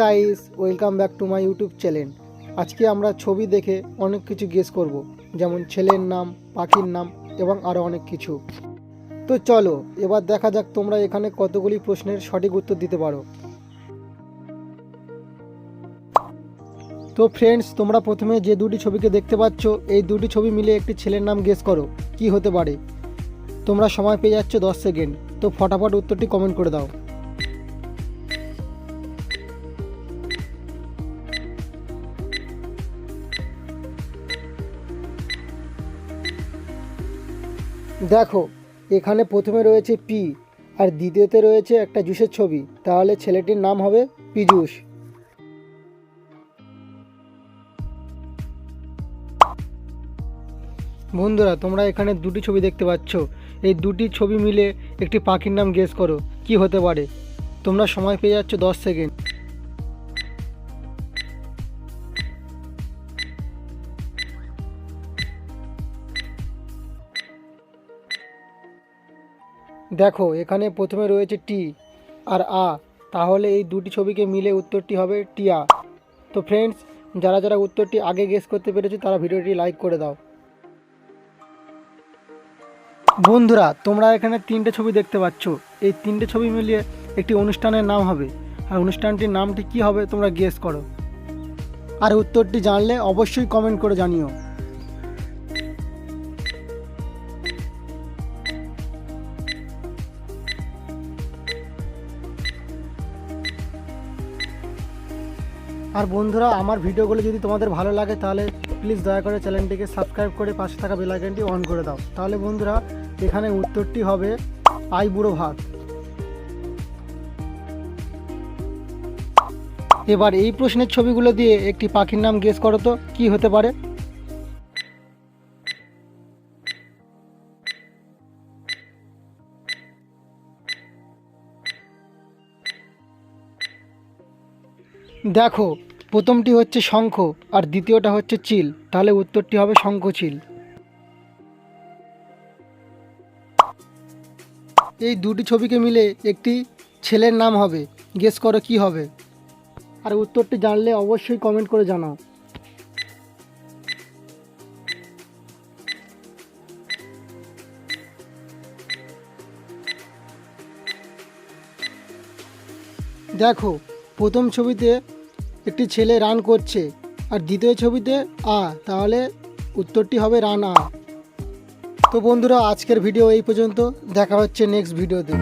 Guys, welcome back to my YouTube channel. আজকে আমরা ছবি দেখে অনেক কিছু গেস করব, যেমন ছেলের নাম, পাখির নাম এবং আরও অনেক কিছু। তো চলো এবার দেখা যাক তোমরা এখানে কতগুলি প্রশ্নের সঠিক উত্তর দিতে পারো। তো ফ্রেন্ডস, তোমরা প্রথমে যে দুটি ছবিকে দেখতে পাচ্ছ, এই দুটি ছবি মিলে একটি ছেলের নাম গেস করো কি হতে পারে। তোমরা সময় পেয়ে যাচ্ছ 10 সেকেন্ড, তো ফটাফট উত্তরটি কমেন্ট করে দাও। দেখো, এখানে প্রথমে রয়েছে পি আর দ্বিতীয়তে রয়েছে একটা জুসের ছবি, তাহলে ছেলেটির নাম হবে পীযূষ। বন্ধুরা, তোমরা এখানে দুটি ছবি দেখতে পাচ্ছ, এই দুটি ছবি মিলে একটি পাখির নাম গেস করো কি হতে পারে। তোমরা সময় পেয়ে যাচ্ছ 10 সেকেন্ড। দেখো, এখানে প্রথমে রয়েছে টি আর আ, তাহলে এই দুটি ছবিকে মিলে উত্তরটি হবে টিয়া। তো ফ্রেন্ডস, যারা যারা উত্তরটি আগে গেস করতে পেরেছে তারা ভিডিওটি লাইক করে দাও। বন্ধুরা, তোমরা এখানে তিনটে ছবি দেখতে পাচ্ছ, এই তিনটে ছবি মিলিয়ে একটি অনুষ্ঠানের নাম হবে, আর অনুষ্ঠানটির নামটি কি হবে তোমরা গেস করো। আর উত্তরটি জানলে অবশ্যই কমেন্ট করে জানিও। আর বন্ধুরা, আমার ভিডিওগুলো যদি তোমাদের ভালো লাগে তাহলে প্লিজ দয়া করে চ্যানেলটিকে সাবস্ক্রাইব করে পাশে থাকা বেল আইকনটি অন করে দাও। তাহলে বন্ধুরা, এখানে উত্তরটি হবে আই বুড়ো ভাত। এবার এই প্রশ্নের ছবিগুলো দিয়ে একটি পাখির নাম গেস করো তো কি হতে পারে। দেখো, প্রথমটি হচ্ছে শঙ্খ আর দ্বিতীয়টা হচ্ছে চিল, তাহলে উত্তরটি হবে শঙ্খচিল। এই দুটি ছবিকে মিলে একটি ছেলের নাম হবে, গেস করো কি হবে। আর উত্তরটি জানলে অবশ্যই কমেন্ট করে জানাও। দেখো, প্রথম ছবিতে একটি ছেলে রান করছে আর দ্বিতীয় ছবিতে আ, তাহলে উত্তরটি হবে রান আ। তো বন্ধুরা, আজকের ভিডিও এই পর্যন্ত, দেখা হচ্ছে নেক্সট ভিডিওতে।